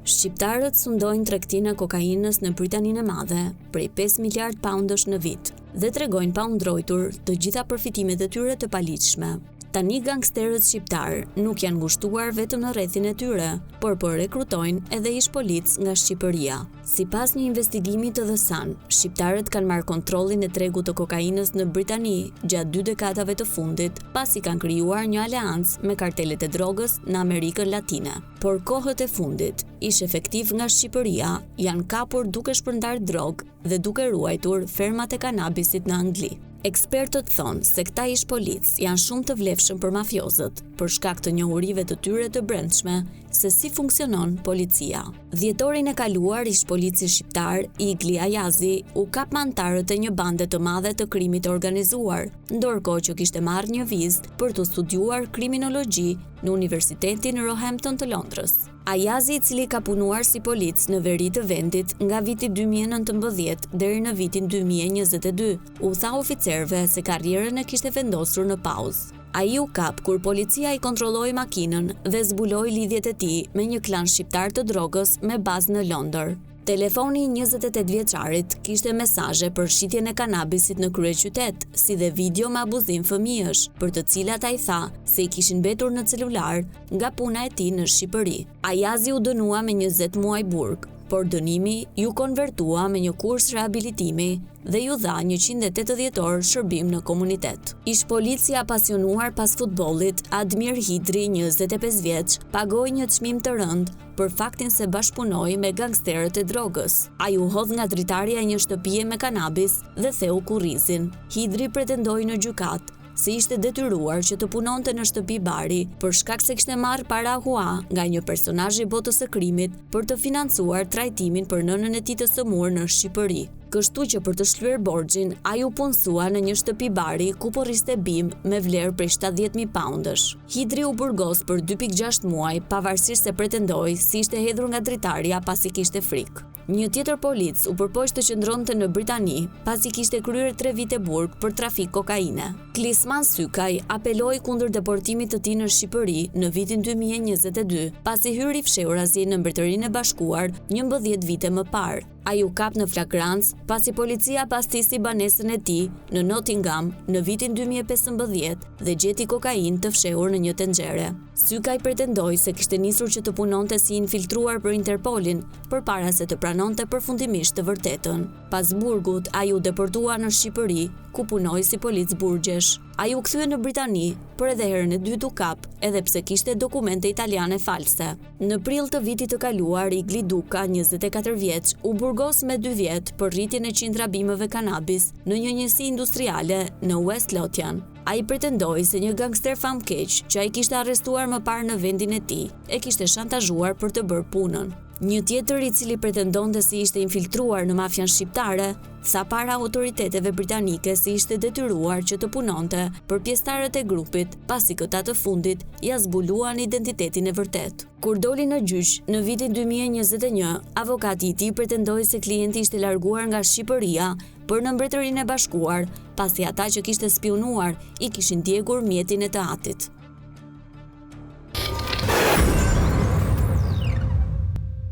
Shqiptarët sundojnë tregtinë e kokainës në Britaninë e Madhe prej 5 miliard poundësh në vit dhe tregojnë pa u ndrojtur të gjitha përfitimet e tyre të paligjshme. Tani gangsterët shqiptar nuk janë ngushtuar vetëm në rrethin e tyre, por po rekrutojnë edhe ish polic nga Shqipëria. Sipas një investigimi të The Sun, shqiptarët kanë marrë kontrollin e tregut të kokainës në Britani gjatë 2 dekadave të fundit, pasi kanë krijuar një aleancë me kartelet e drogës në Amerikën Latine. Por kohët e fundit, ish efektiv nga Shqipëria janë kapur duke shpërndar drogë dhe duke ruajtur fermat e kanabisit në Angli. Ekspertët thonë se këta ish polic janë shumë të vlefshëm për mafiozët, për shkak të njohurive të tyre të brendshme se si funksionon policia. Dhjetorin e kaluar ish polici shqiptar Igli Ayazi u kap me anëtarët e një bande të madhe të krimit të organizuar, ndërkohë që kishte marrë një vizë për të studiuar kriminologji në Universitetin Roehampton të Londrës. Ayazi, i cili ka punuar si polic në veri të vendit nga viti 2019 deri në vitin 2022, u tha oficerëve se karrierën e kishte vendosur në pauzë. Ai u kap kur policia i kontrolloi makinën dhe zbuloi lidhjet e tij me një klan shqiptar të drogës me bazë në Londër. Telefoni i 28 vjeçarit kishte mesazhe për shitjen e kanabisit në kryeqytet, si dhe video me abuzim fëmijësh, për të cilat ai tha se i kishin mbetur në celular nga puna e tij në Shqipëri. Ayazi u dënua me 20 muaj burg, por dënimi ju konvertua me një kurs rehabilitimi dhe ju dha 180 orë shërbim në komunitet. Ish polici apasionuar pas futbollit, Admir Hidri, 25 vjeç, pagoi një çmim të rënd për faktin se bashkëpunoi me gangsterët e drogës. Ai u hodh nga dritarja e një shtëpie me kanabis dhe theu kurrizin. Hidri pretendoi në gjykat se ishte detyruar që të punonte në shtëpi bari për shkak se kishte marrë para hua nga një personazh i botës së krimit për të financuar trajtimin për nënën e tij të sëmurë në Shqipëri. Kështu që për të shlyer borxhin, ai u punësua në një shtëpi bari ku po rriste bim me vlerë prej 70.000 poundësh. Hidri u burgos për 2.6 muaj, pavarësisht se pretendoi se ishte hedhur nga dritarja pasi kishte frikë. Një tjetër polic u përpoq të qëndronte në Britani pasi kishte kryer 3 vite burg për trafik kokaine. Klisman Sykaj apeloi kundër deportimit të tij në Shqipëri në vitin 2022, pasi hyri fshehurazi në Mbretërinë e Bashkuar 11 vite më parë. Ai u kap në flagrancë pasi policia pastisi banesën e tij në Nottingham në vitin 2015 dhe gjeti kokainë të fshehur në një tenxhere. Sykaj pretendoi se kishte nisur që të punonte si infiltruar për Interpolin përpara se të pranonte përfundimisht të vërtetën. Pas burgut, ai u deportua në Shqipëri, ku punoi si polic burgjesh. Ai u kthye në Britani, por edhe herën e dytë u kap, edhe pse kishte dokumente italiane false. Në prill të vitit të kaluar, Igli Duka, 24 vjeç, u burgos me 2 vjet për rritjen e qindrabimeve kanabis në një njësi industriale në West Lothian. Ai pretendoi se një gangster famkeq që ai kishte arrestuar më parë në vendin e tij e kishte shantazhuar për të bërë punën. Një tjetër i cili pretendonte se ishte infiltruar në mafian shqiptare, tha para autoriteteve britanike se ishte detyruar që të punonte për pjesëtarët e grupit, pasi këta të fundit ja zbuluan identitetin e vërtet. Kur doli në gjyq në vitin 2021, avokati i tij pretendoi se klienti ishte larguar nga Shqipëria për në Mbretërinë e Bashkuar, pasi ata që kishte spionuar i kishin djegur mjetin e të atit.